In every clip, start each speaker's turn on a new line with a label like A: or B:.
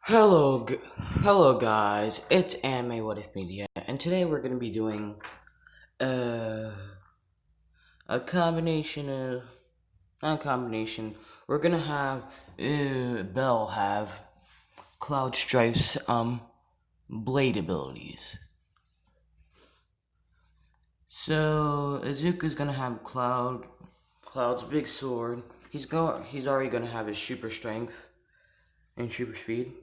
A: Hello guys, it's Anime What If Media, and today we're gonna be doing uh, a combination of, not a combination, we're gonna have, Belle have Cloud Strife's, blade abilities. So, Izuku's gonna have Cloud's big sword. He's already gonna have his super strength and super speed.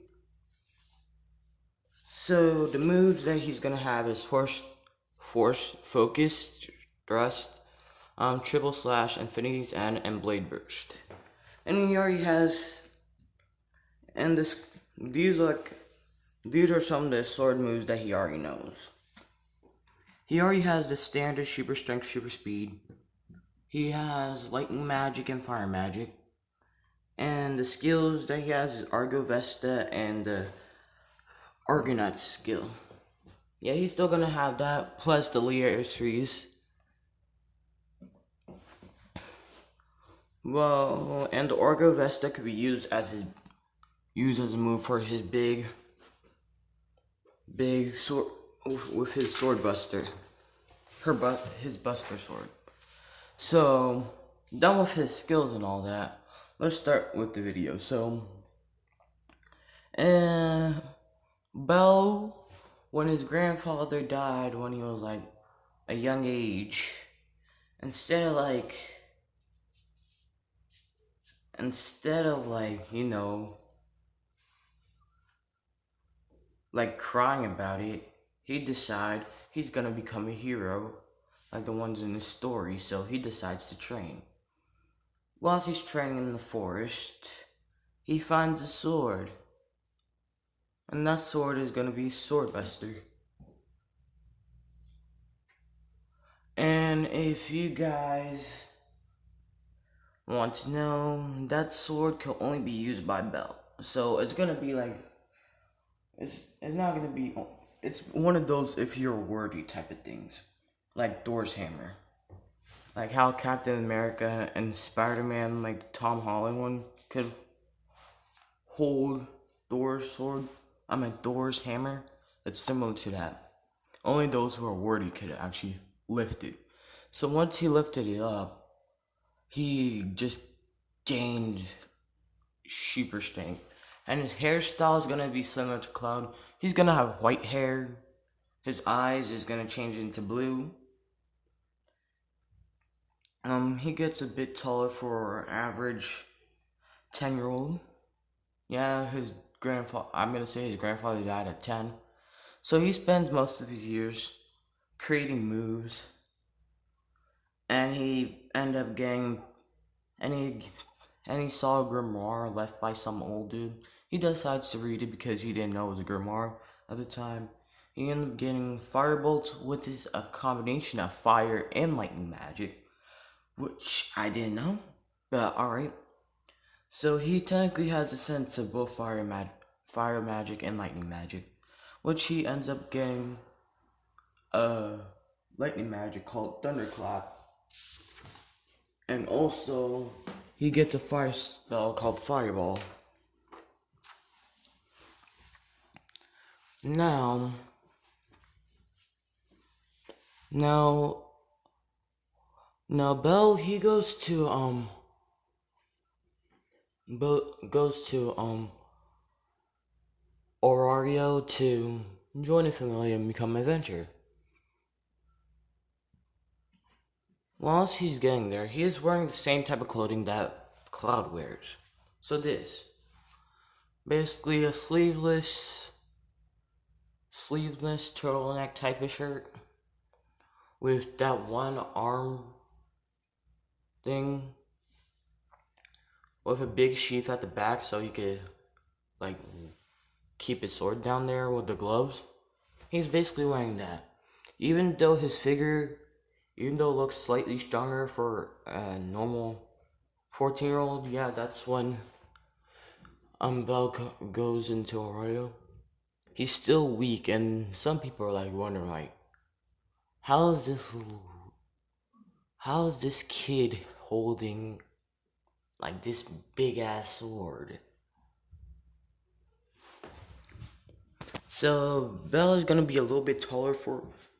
A: So the moves that he's gonna have is force, focus, thrust, triple slash, infinity's end, and blade burst. And he already has, and these are some of the sword moves that he already knows. He already has the standard super strength, super speed. He has lightning magic and fire magic. And the skills that he has is Argo Vesta and the Argonaut skill. Yeah, he's still gonna have that, plus the Leer Freeze. Well, and the Argo Vesta could be used as a move for his big sword with his sword buster, his buster sword. So, done with his skills and all that, let's start with the video. So, Bell, when his grandfather died when he was like a young age, instead of like crying about it, he decide he's gonna become a hero like the ones in the story, so he decides to train. Whilst he's training in the forest, he finds a sword. And that sword is gonna be Swordbuster. And if you guys want to know, that sword can only be used by Bell. So it's gonna be like, it's not gonna be, it's one of those if you're worthy type of things. Like Thor's hammer. Like how Captain America and Spider-Man, like Tom Holland one, could hold Thor's sword. Thor's hammer. It's similar to that. Only those who are worthy could actually lift it. So once he lifted it up, he just gained super strength. And his hairstyle is gonna be similar to Cloud. He's gonna have white hair. His eyes is gonna change into blue. He gets a bit taller for average 10-year-old. Yeah, I'm gonna say his grandfather died at 10. So he spends most of his years creating moves. And he ended up getting, and he saw a grimoire left by some old dude. He decides to read it because he didn't know it was a grimoire at the time. He ended up getting Firebolt, which is a combination of fire and lightning magic, which I didn't know, but alright. So he technically has a sense of both fire magic and lightning magic, which he ends up getting a lightning magic called Thunderclap. And also, he gets a fire spell called Fireball. Now, Bell, he goes to Orario to join a Familia and become an adventurer. Whilst he's getting there, he is wearing the same type of clothing that Cloud wears. So this, basically a sleeveless turtleneck type of shirt with that one arm thing with a big sheath at the back so he could like keep his sword down there with the gloves. He's basically wearing that. Even though it looks slightly stronger for a normal 14-year-old, yeah, that's when Bell goes into Arroyo. He's still weak, and some people are like wondering, like, how is this kid holding like this big ass sword? So Bell is gonna be a little bit taller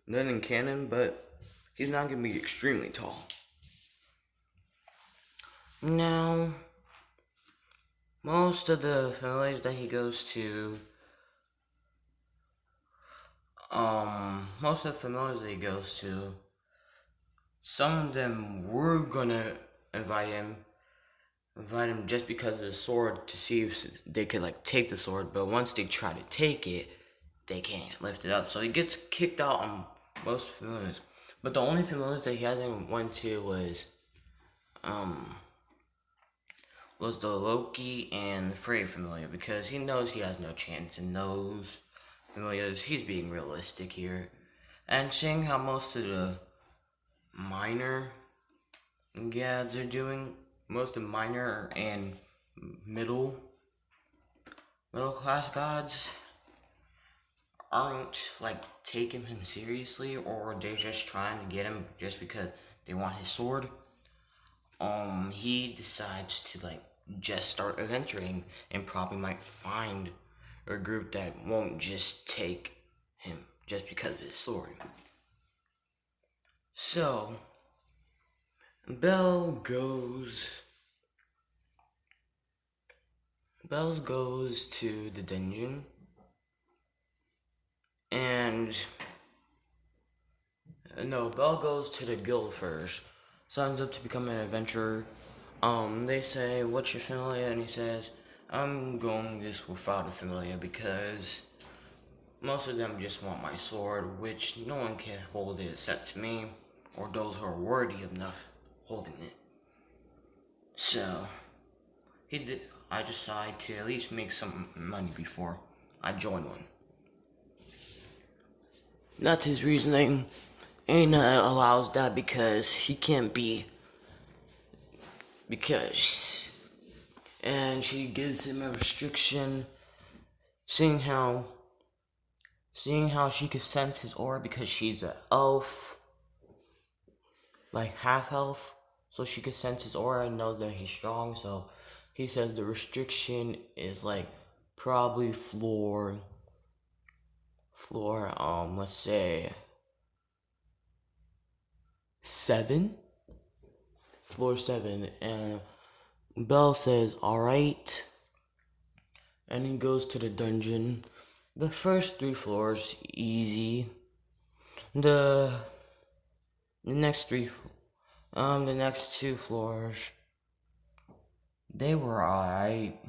A: than in canon, but he's not gonna be extremely tall. Now, most of the families that he goes to, some of them were gonna invite him, just because of the sword to see if they could like take the sword, but once they try to take it, they can't lift it up. So he gets kicked out on most familiars. But the only familiars that he hasn't went to was the Loki and the Frey Familia, because he knows he has no chance in those familiars. He's being realistic here. And seeing how most of the minor gods are doing, most of the minor and middle class gods aren't like taking him seriously, or they're just trying to get him just because they want his sword. He decides to like just start adventuring and probably might find a group that won't just take him just because of his sword. So Bell goes to the dungeon, and no, Bell goes to the guild first. Signs up to become an adventurer. They say, "What's your familia?" And he says, "I'm going this without a familia because most of them just want my sword, which no one can hold it except me, or those who are worthy enough holding it." So I decide to at least make some money before I join one. That's his reasoning. Aina allows that because he can't be. And she gives him a restriction, seeing how she could sense his aura because she's an elf, like half elf, so she could sense his aura and know that he's strong. So he says the restriction is like probably floor, let's say 7, floor 7, and Bell says, "Alright," and he goes to the dungeon. The first 3 floors, easy. The next 2 floors, they were alright.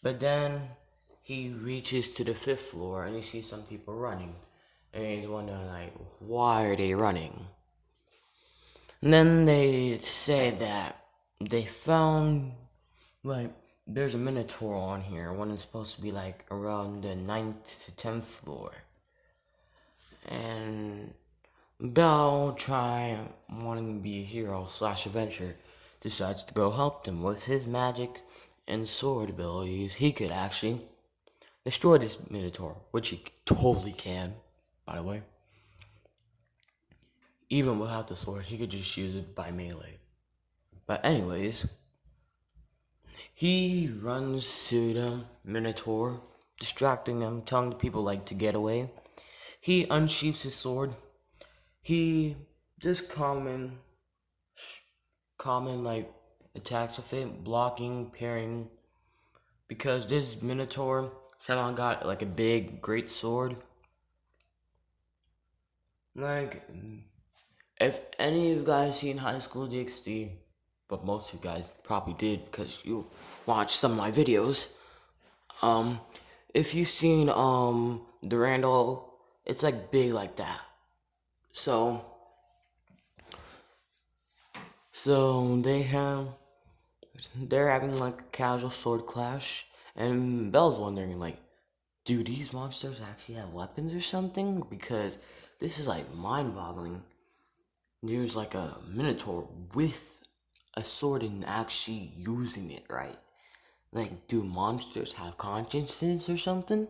A: But then he reaches to the 5th floor and he sees some people running. And he's wondering, like, why are they running? And then they say that they found, like, there's a Minotaur on here when it's supposed to be, like, around the 9th to 10th floor. And Bell, wanting to be a hero / adventurer, decides to go help them. With his magic and sword abilities, he could actually destroy this Minotaur, which he totally can, by the way. Even without the sword, he could just use it by melee. But anyways, he runs to the Minotaur, distracting them, telling the people like to get away. He unsheaths his sword. He just common like attacks with it, blocking, parrying, because this Minotaur somehow got like a big great sword. Like, if any of you guys seen High School DxD, but most of you guys probably did because you watched some of my videos. If you've seen Durandal, it's like big like that. So they're having like a casual sword clash, and Belle's wondering like, do these monsters actually have weapons or something? Because this is like mind-boggling. There's like a Minotaur with a sword and actually using it right. Like, do monsters have consciences or something?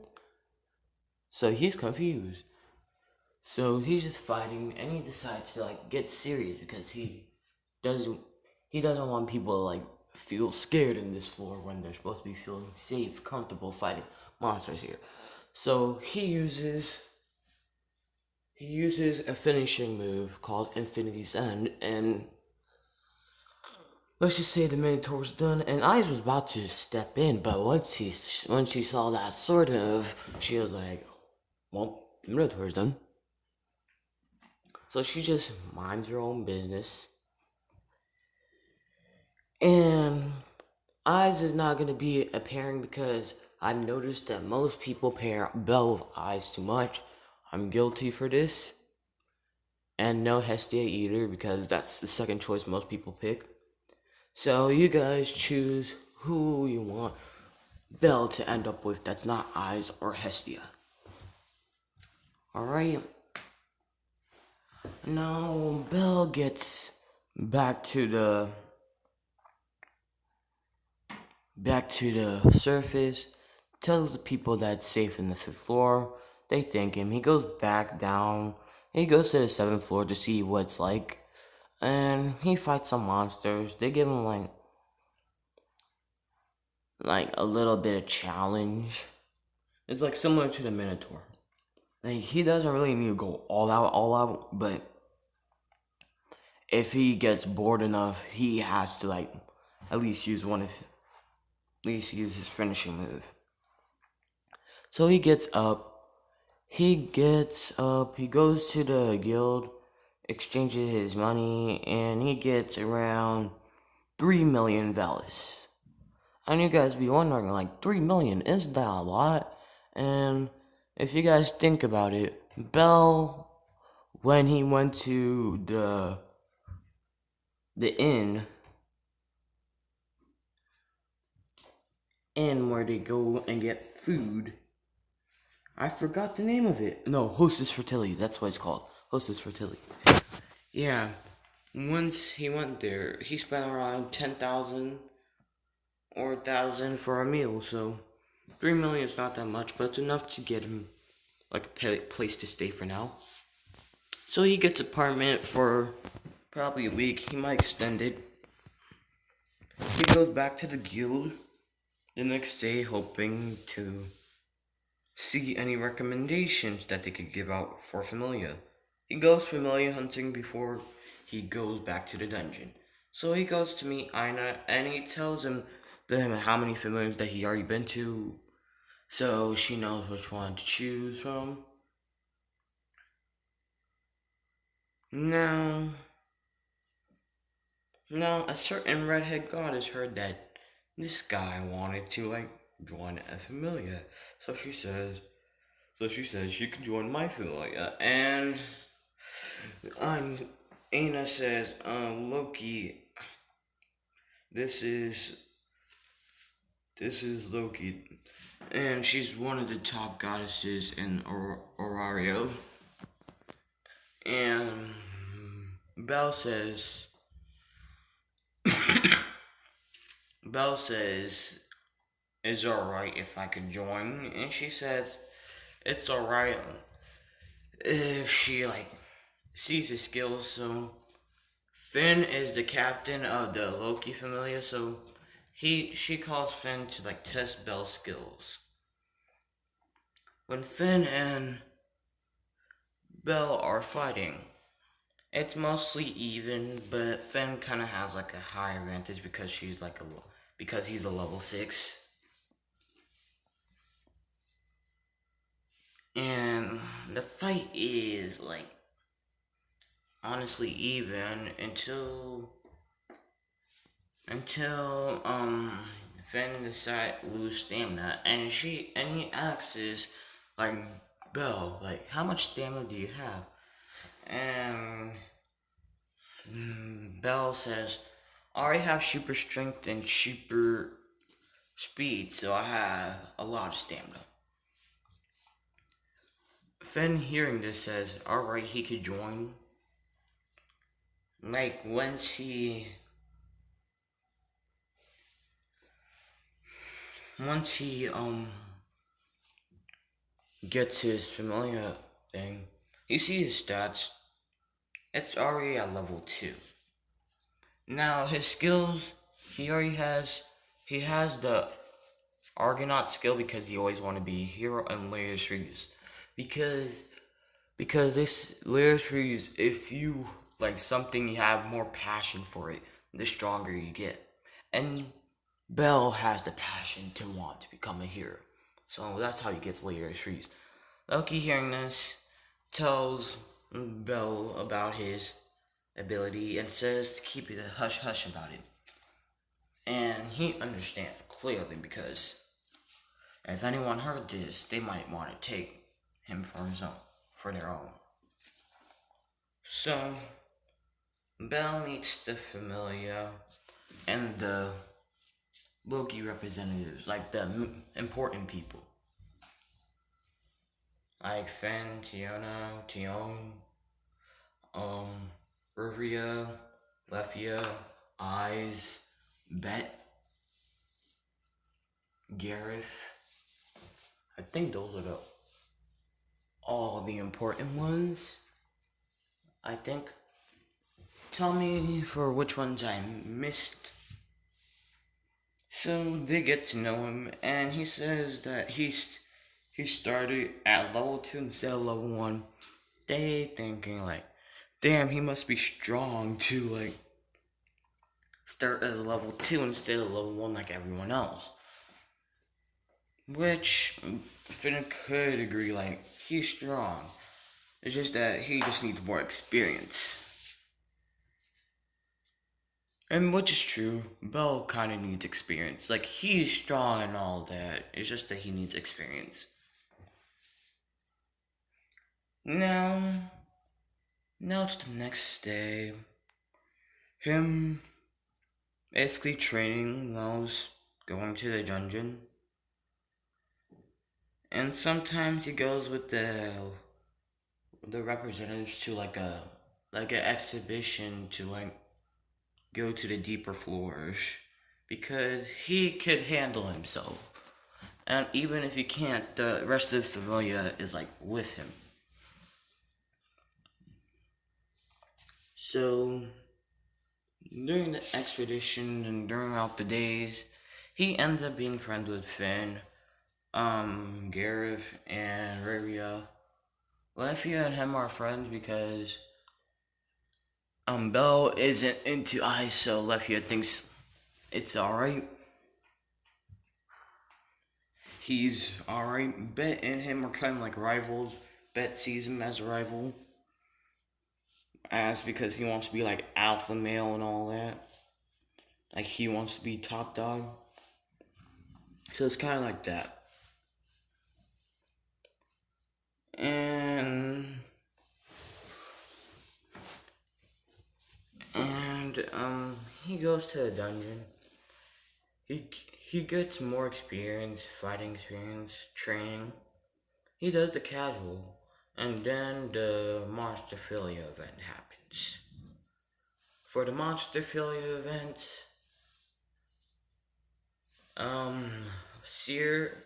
A: So he's confused. So he's just fighting, and he decides to like get serious because he doesn't want people to like feel scared in this floor when they're supposed to be feeling safe, comfortable fighting monsters here. So he uses a finishing move called Infinity's End, and let's just say the Minotaur's done, and Eyes was about to step in, but once she saw that sort of, she was like, "Well, the Minotaur's done." So she just minds her own business, and Eyes is not gonna be a pairing because I've noticed that most people pair Belle with Eyes too much. I'm guilty for this, and no Hestia either because that's the second choice most people pick. So you guys choose who you want Belle to end up with that's not Eyes or Hestia. Alright. Now Belle gets back to the surface, tells the people that it's safe in the 5th floor. They thank him. He goes back down. He goes to the 7th floor to see what it's like. And he fights some monsters. They give him like a little bit of challenge. It's like similar to the Minotaur. Like he doesn't really need to go all out, but if he gets bored enough, he has to like at least use his finishing move. So he gets up. He goes to the guild, exchanges his money, and he gets around 3 million Velis. And you guys be wondering, like, 3 million, is that a lot? And if you guys think about it, Bell, when he went to the inn where they go and get food, I forgot the name of it. No, Hostess Fertility, that's what it's called. Hostess Fertility. Yeah, once he went there, he spent around 10,000 or 1,000 for a meal, so 3 million is not that much, but it's enough to get him like a place to stay for now. So he gets an apartment for probably a week. He might extend it. He goes back to the guild the next day, hoping to see any recommendations that they could give out for Familia. He goes Familia hunting before he goes back to the dungeon. So he goes to meet Aina, and he tells him how many Familiars that he already been to, so she knows which one to choose from. Now, a certain redhead goddess heard that this guy wanted to join a Familia, so she says she could join my Familia, and Aina says, Loki, this is Loki, and she's one of the top goddesses in Orario. And Belle says, "It's alright if I could join," and she says, "It's alright if she sees his skills." So Finn is the captain of the Loki Familia, so she calls Finn to test Belle's skills. When Finn and Belle are fighting, it's mostly even, but Finn kind of has a higher advantage because he's a level 6. And the fight is honestly even until Finn decides to lose stamina, and he asks Belle, how much stamina do you have? And Belle says, I already have super strength and super speed, so I have a lot of stamina. Finn, hearing this, says, alright, he could join. Once he gets his familiar thing, he sees his stats. It's already at level 2. Now his skills, he has the Argonaut skill because he always want to be a hero, and layer trees because this layer trees, if you like something, you have more passion for it, the stronger you get. And Bell has the passion to want to become a hero, so that's how he gets layer trees. Loki, hearing this, tells Bell about his ability and says to keep it a hush hush about it. And he understands clearly because if anyone heard this, they might want to take him for their own. So, Bell meets the Familia and the Loki representatives, like the important people. Like Fen, Tiona, Tion, Rivia, Lefia, Eyes, Bet, Gareth. I think those are all the important ones. I think. Tell me for which ones I missed. So they get to know him, and he says that he started at level 2 instead of level 1. They thinking like, damn, he must be strong to like start as a level 2 instead of level 1 like everyone else. Which Finn could agree, like, he's strong. It's just that he just needs more experience. And which is true, Bell kind of needs experience. Like, he's strong and all that. It's just that he needs experience. Now it's the next day. Him basically training whilst going to the dungeon. And sometimes he goes with the representatives to like an exhibition to like go to the deeper floors because he could handle himself. And even if he can't, the rest of the Familia is like with him. So during the expedition and during out the days, he ends up being friends with Finn, Gareth, and Rivia. Lefia and him are friends because Bell isn't into ice, so Lefia thinks it's alright. He's alright. Bet and him are kind of like rivals. Bet sees him as a rival. As because he wants to be like alpha male and all that. Like he wants to be top dog. So it's kind of like that. And he goes to a dungeon. He gets more experience, fighting experience, training. He does the casual, and then the Monsterphilia event happens. For the Monsterphilia event, Seer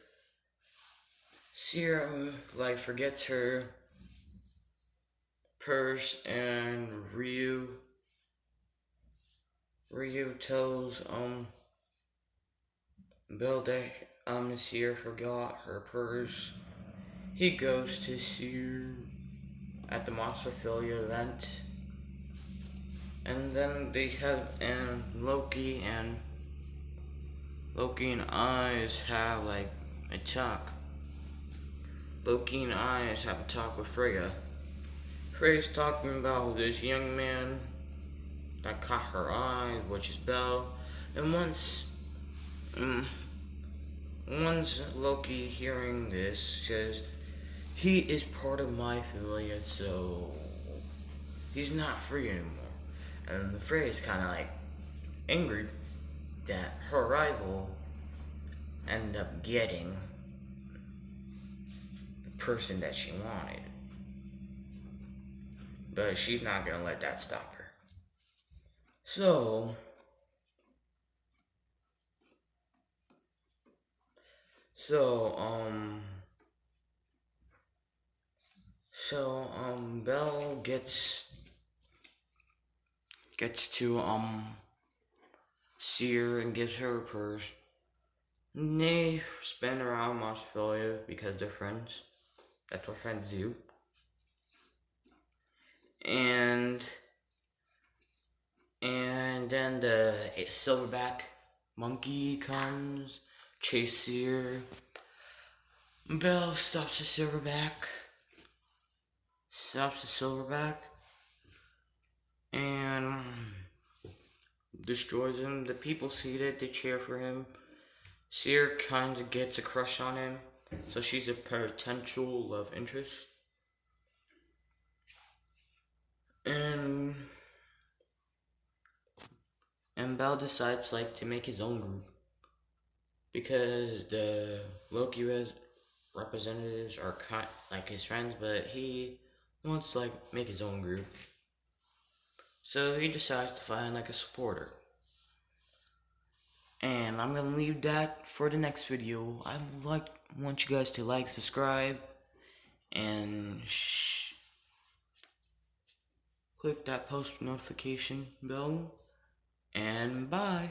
A: like forgets her purse, and Ryu tells Bell that Seer forgot her purse. He goes to Seer at the Monsterphilia event, and then they have Loki and Eyes have like a talk. Loki and Eyes have a talk with Freya. Freya's talking about this young man that caught her eye, which is Bell. And once Loki hearing this says, he is part of my familia, so he's not free anymore. And Freya's kind of like angry that her rival ended up getting the person that she wanted. But she's not gonna let that stop her. So Belle gets to see her and gives her a purse. They spin around Monsterphilia because they're friends. That's what friends do. And then the silverback monkey comes, chases her. Belle stops the silverback, and destroys him. The people see it, they cheer for him. Seer kind of gets a crush on him, so she's a potential love interest. And Belle decides to make his own group because the Loki representatives are like his friends, but he wants to make his own group. So he decides to find a supporter. And I'm gonna leave that for the next video. I want you guys to subscribe, and click that post notification bell. And bye.